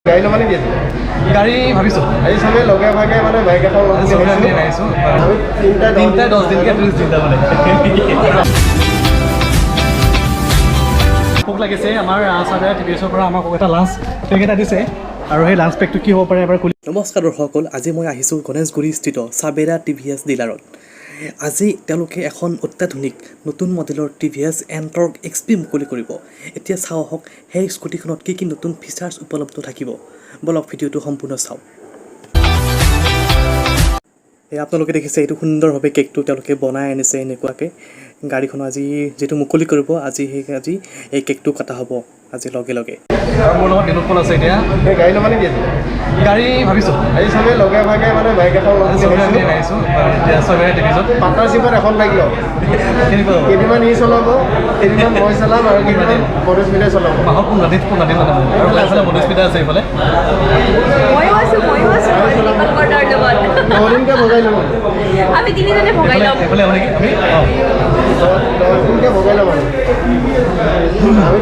গাড়ী ল'ব নেকি আজি? গাড়ী ভাবিছোঁ আজি চবেই লগে ভাগে মানে বাইক এখন ল'ম বুলি ভাবিছোঁ। আমি তিনিটা 10 দিনকৈ চিন্তা মানে ভোক লাগিছে। আমাৰ চাৰে TVSৰ পৰা আমাক এটা লাঞ্চ পেক এটা দিছে আৰু সেই লাঞ্চ পেকটো কি হ'ব পাৰে এবাৰ খুলি। নমস্কাৰ দৰ্শকসকল, আজি মই আহিছোঁ গণেশগুৰিস্থিত চাবেৰা TVS ডিলাৰত। আজি তেওঁলোকে এখন অত্যাধুনিক নতুন মডেলৰ TVS এণ্টৰ্ক XP মুকলি কৰিব। এতিয়া চাওঁ আহক সেই স্কুটিখনত কি কি নতুন ফিচাৰ্ছ উপলব্ধ থাকিব। বলক ভিডিঅ'টো সম্পূৰ্ণ চাওঁ। এই আপোনালোকে দেখিছে এইটো সুন্দৰভাৱে কেকটো তেওঁলোকে বনাই আনিছে এনেকুৱাকৈ। গাড়ীখন আজি যিটো মুকলি কৰিব আজি এই কেকটো কটা হ'ব আজি লগে লগে। আৰু মোৰ লগত বিনোদপল আছে। এতিয়া গাড়ী ল'ব নেকি আজি? গাড়ী ভাবিছোঁ আজি চবেই লগে ভাগে মানে বাইক এখন ল'ম বুলি ভাবিছোঁ। এতিয়া চবেই টিভিছত পাৰ্টনাৰশ্বিপত এখন বাইক ল'ম। কেনেকুৱা কেইদিনমান ই চলাব, কেইদিনমান মই চলাম আৰু কেইদিনমান মনোস্মিতাই চলাব। মাহৰ 15 দিন মানে আৰু এইফালে মনোস্মিতা আছে এইফালে। ময়ো আছোঁ নদিনকৈ ভগাই ল'ম। আমি তিনিজনে ভগাই ল'ম। এইফালে আমি 10 দিনকৈ ভগাই ল'ম আৰু আমি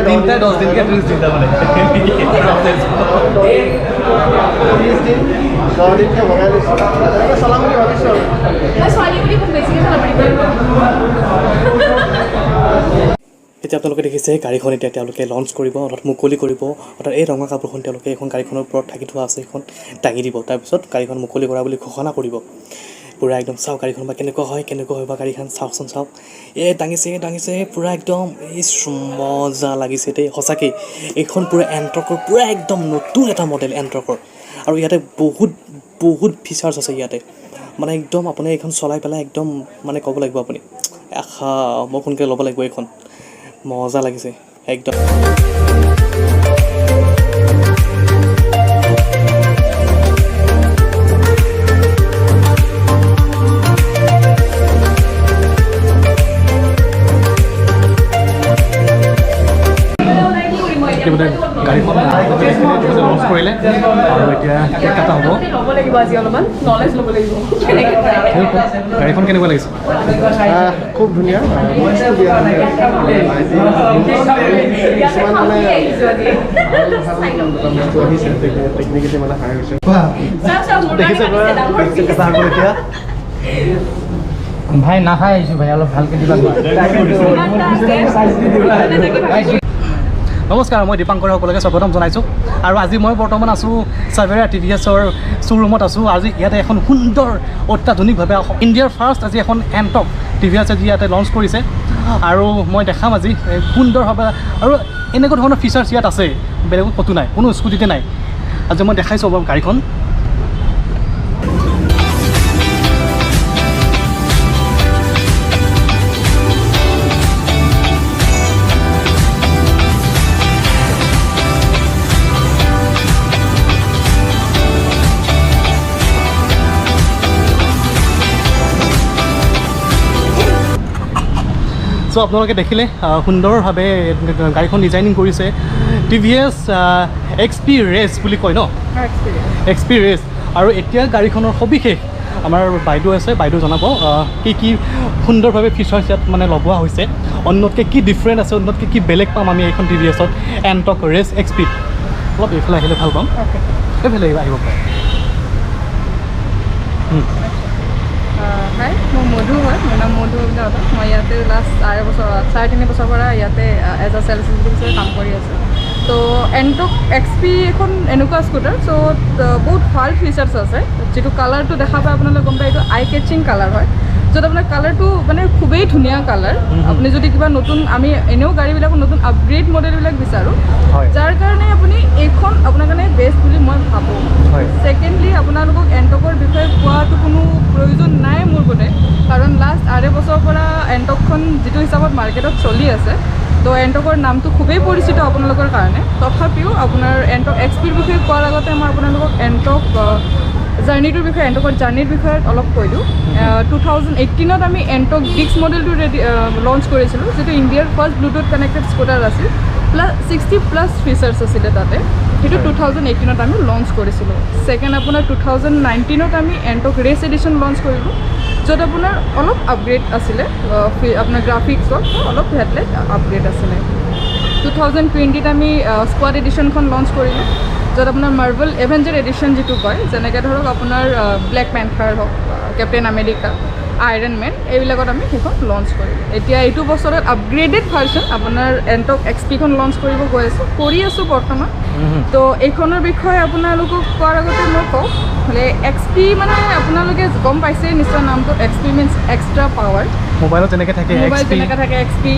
তিনিটা 10 দিনকৈ 30 দিন তাৰমানে 30 দিন 10 দিনকৈ ভগাই লৈছোঁ। তেনেকৈ চলাম বুলি ভাবিছোঁ আৰু মই ছোৱালী বুলি খুব বেছিকৈ চলাব পাৰিম। এতিয়া আপোনালোকে দেখিছে গাড়ীখন এতিয়া তেওঁলোকে লঞ্চ কৰিব, অৰ্থাৎ মুকলি কৰিব। অৰ্থাৎ এই ৰঙা কাপোৰখন তেওঁলোকে এখন গাড়ীখনৰ ওপৰত থাকি থোৱা আছে সেইখন দাঙি দিব। তাৰপিছত গাড়ীখন মুকলি কৰা বুলি ঘোষণা কৰিব। পূৰা একদম চাওক গাড়ীখন বা কেনেকুৱা হয় বা গাড়ীখন চাওকচোন চাওক। দাঙিছে পূৰা একদম মজা লাগিছে দেই সঁচাকৈ। এইখন পূৰা এণ্টৰ্কৰ পূৰা একদম নতুন এটা মডেল এণ্টৰ্কৰ। আৰু ইয়াতে বহুত ফিচাৰ্ছ আছে ইয়াতে মানে একদম আপুনি এইখন চলাই পেলাই একদম মানে ক'ব লাগিব আপুনি মই সোনকালে ল'ব লাগিব এইখন। মজা লাগিছে একদম। গাড়ীখন লঞ্চ কৰিলে আৰু এতিয়া কেক কটা হ'ব। ল'ব লাগিব আজি অলপমান নলেজ ল'ব লাগিব। গাড়ীখন কেনেকুৱা লাগিছে? খুব ধুনীয়া। কিছুমান মানে টেকনিকেলি মানে হাই হৈছে। দেখিছে কেঁচা আগৰ এতিয়া ভাই নাখাই আহিছোঁ ভাই, অলপ ভালকৈ দিবা। নমস্কাৰ, মই দীপাংকৰ সকলোকে স্বাগতম জনাইছোঁ। আৰু আজি মই বৰ্তমান আছোঁ চাবেৰা TVSৰ শ্ব'ৰুমত আছোঁ। আজি ইয়াতে এখন সুন্দৰ অত্যাধুনিকভাৱে ইণ্ডিয়াৰ ফাৰ্ষ্ট আজি এখন এণ্টৰ্ক TVS আজি ইয়াতে লঞ্চ কৰিছে। আৰু মই দেখাম আজি সুন্দৰভাৱে আৰু এনেকুৱা ধৰণৰ ফিচাৰ্ছ ইয়াত আছে বেলেগত ক'তো নাই, কোনো স্কুটিতে নাই। আজি মই দেখাইছোঁ অলপ গাড়ীখন। চ' আপোনালোকে দেখিলে সুন্দৰভাৱে গাড়ীখন ডিজাইনিং কৰিছে। TVS XP ৰেচ বুলি কয় ন, XP ৰেচ। আৰু এতিয়া গাড়ীখনৰ সবিশেষ আমাৰ বাইদেউ আছে, বাইদেউ জনাব কি সুন্দৰভাৱে ফিচাৰ্ছ ইয়াত মানে লগোৱা হৈছে, অন্যতকৈ কি ডিফাৰেণ্ট আছে, অন্যতকৈ কি বেলেগ পাম আমি এইখন TVSত এণ্টৰ্ক ৰেচ XP। অলপ এইফালে আহিলে ভাল পাম, এইফালে আহিব পাৰে। হাই, মই মধু হয়, মোৰ নাম মধু দাদা। মই ইয়াতে লাষ্ট 3.5 বছৰৰ পৰা ইয়াতে এজ এ চেলছ এক্সিকিউটিভ কাম কৰি আছোঁ। তো এণ্টৰ্ক XP এখন এনেকুৱা স্কুটাৰ, চ' বহুত ভাল ফিচাৰ্ছ আছে। যিটো কালাৰটো দেখা পায় আপোনালোকে গম পায়, এইটো আই কেচিং কালাৰ হয়। য'ত আপোনাৰ কালাৰটো মানে খুবেই ধুনীয়া কালাৰ। আপুনি যদি কিবা নতুন, আমি এনেও গাড়ীবিলাকত নতুন আপগ্ৰেড মডেলবিলাক বিচাৰোঁ, যাৰ কাৰণে আপুনি এইখন আপোনাৰ কাৰণে বেষ্ট বুলি মই ভাবোঁ। ছেকেণ্ডলি আপোনালোকক এণ্টৰ্কৰ বিষয়ে কোৱাটো কোনো প্ৰয়োজন নাই মোৰ বোধে, কাৰণ লাষ্ট 2.5 বছৰৰ পৰা এণ্টৰ্কখন যিটো হিচাপত মাৰ্কেটত চলি আছে, তো এণ্টৰ্কৰ নামটো খুবেই পৰিচিত আপোনালোকৰ কাৰণে। তথাপিও আপোনাৰ এণ্টৰ্ক XPৰ বিষয়ে কোৱাৰ আগতে মই আপোনালোকক এণ্টৰ্ক জাৰ্ণিটোৰ বিষয়ে, এণ্টৰ্কৰ জাৰ্ণিৰ বিষয়ে অলপ কৈ দিওঁ। 2018ত আমি এণ্টৰ্ক ডিক্স মডেলটো লঞ্চ কৰিছিলোঁ, যিটো ইণ্ডিয়াৰ ফাৰ্ষ্ট ব্লুটুথ কানেক্টেড স্কুটাৰ আছিল। +60+ ফিচাৰ্ছ আছিলে তাতে। সেইটো 2018ত আমি লঞ্চ কৰিছিলোঁ। ছেকেণ্ড আপোনাৰ 2019ত আমি এণ্টৰ্ক ৰেচ এডিশ্যন লঞ্চ কৰিলোঁ, য'ত আপোনাৰ অলপ আপগ্ৰেড আছিলে, আপোনাৰ গ্ৰাফিক্সত অলপ হেডলাইট আপগ্ৰেড আছিলে। 2020ত আমি স্কোৱাড এডিশ্যনখন লঞ্চ কৰিলোঁ, য'ত আপোনাৰ মাৰ্ভেল এভেঞ্জাৰ এডিশ্যন যিটো কয়, যেনেকৈ ধৰক আপোনাৰ ব্লেক পেন্থাৰ হওক, কেপ্টেইন আমেৰিকা, আইৰণ মেন, এইবিলাকত আমি সেইখন লঞ্চ কৰিম। এতিয়া এইটো বছৰত আপগ্ৰেডেড ভাৰ্চন আপোনাৰ এণ্টক এক্সপিখন লঞ্চ কৰিব গৈ আছোঁ, কৰি আছোঁ বৰ্তমান। তো এইখনৰ বিষয়ে আপোনালোকক কোৱাৰ আগতে মই কওঁ হ'লে এক্সপি মানে আপোনালোকে গম পাইছে নিশ্চয় নামটো, এক্সপি মিনছ এক্সট্ৰা পাৱাৰ। মোবাইলত যেনেকৈ থাকে মোবাইল যেনেকৈ থাকে এক্সপি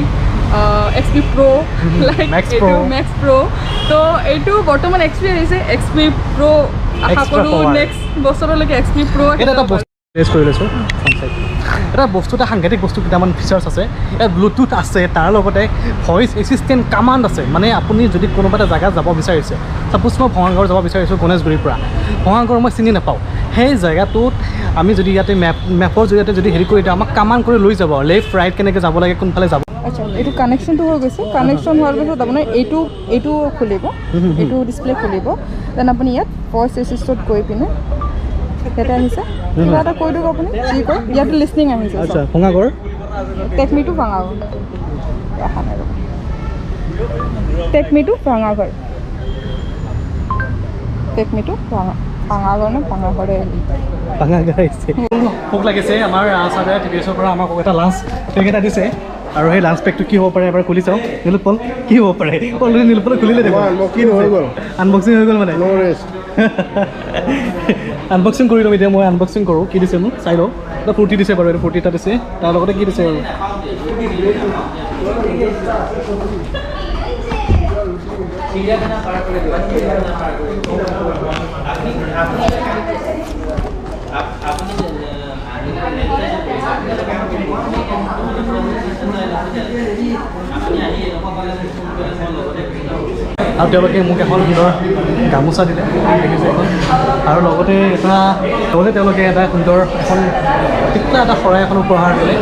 প্ৰ' লাইক Max এইটো Pro। মেক্স প্ৰ'। তো এইটো বৰ্তমান এক্সপি আহিছে, এক্সপি প্ৰ' আশা Extra কৰোঁ power। নেক্সট বছৰলৈকে এক্সপি প্ৰ' এটা বস্তু টেষ্ট কৰি লৈছোঁ। এটা বস্তু, এটা সাংঘাতিক বস্তু, কেইটামান ফিচাৰ্ছ আছে ইয়াত। ব্লুটুথ আছে, তাৰ লগতে ভইচ এছিষ্টেণ্ট কামাণ্ড আছে। মানে আপুনি যদি কোনোবা এটা জেগাত যাব বিচাৰিছে, ছাপ'জ মই ভঙাগড় যাব বিচাৰিছোঁ গণেশগুৰিৰ পৰা, ভঙাগড় মই চিনি নাপাওঁ, সেই জেগাটোত আমি যদি ইয়াতে মেপৰ জৰিয়তে যদি হেৰি কৰি দিওঁ, আমাক কামাণ্ড কৰি লৈ যাব, লেফ্ট ৰাইট কেনেকৈ যাব লাগে, কোনফালে যাব। আচ্ছা, এইটো কানেকশ্যনটো হৈ গৈছে। কানেকশ্যন হোৱাৰ পিছত আপোনাৰ এইটো খুলিব, এইটো ডিছপ্লে খুলিব। দেন আপুনি ইয়াত ভইচ এছিষ্টত গৈ পিনে ইয়াতে আহিছে, কিবা এটা কৈ দিয়ক আপুনি যি কয়। ইয়াতে লিষ্টিং আহিছে। আচ্ছা, ভঙাগড় টেকমিটো ভাঙাগড়, অহা নাই ৰ'ব, টেকমিটো ভাঙাগড়, টেকমিটো ভাঙাগড় নে ভাঙাগড়ে ভাঙাগড় আহিছে। ভোক লাগিছে আমাৰ চাৰ্ভাৰ TBSৰ পৰা আমাক এটা লাঞ্চ পেক এটা দিছে, আৰু সেই লাঞ্চ পেকটো কি হ'ব পাৰে এবাৰ খুলি চাওঁ। নীলোৎপল, কি হ'ব পাৰে? অলৰেডি নীলোৎপলে খুলিলে দিব। আনবক্সিং হৈ গ'ল। আনবক্সিং হৈ গ'ল মানে। নো ৰেষ্ট। আনবক্সিং কৰি ল'ম এতিয়া। মই আনবক্সিং কৰোঁ, কি দিছে মোক চাই লওঁ। এটা ফূৰ্তি দিছে বাৰু, এইটো ফূৰ্তি এটা দিছে, তাৰ লগতে কি দিছে আৰু আৰু তেওঁলোকে মোক এখন সুন্দৰ গামোচা দিলে, দেখিছে এখন, আৰু লগতে তেওঁলোকে এটা সুন্দৰ এখন টিকলা এটা শৰাই এখন উপহাৰ দিলে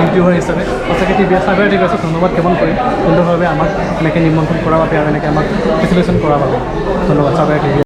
ইউটিউবাৰ হিচাপে। সঁচাকৈ TBS চাৰ্ভাৰ TBSক ধন্যবাদ জ্ঞাপন কৰিম সুন্দৰভাৱে আমাক এনেকৈ নিমন্ত্ৰণ কৰাৰ বাবে আৰু এনেকৈ আমাক ফেচিলেশ্যন কৰাৰ বাবে। ধন্যবাদ চাৰ্ভাৰ TBS।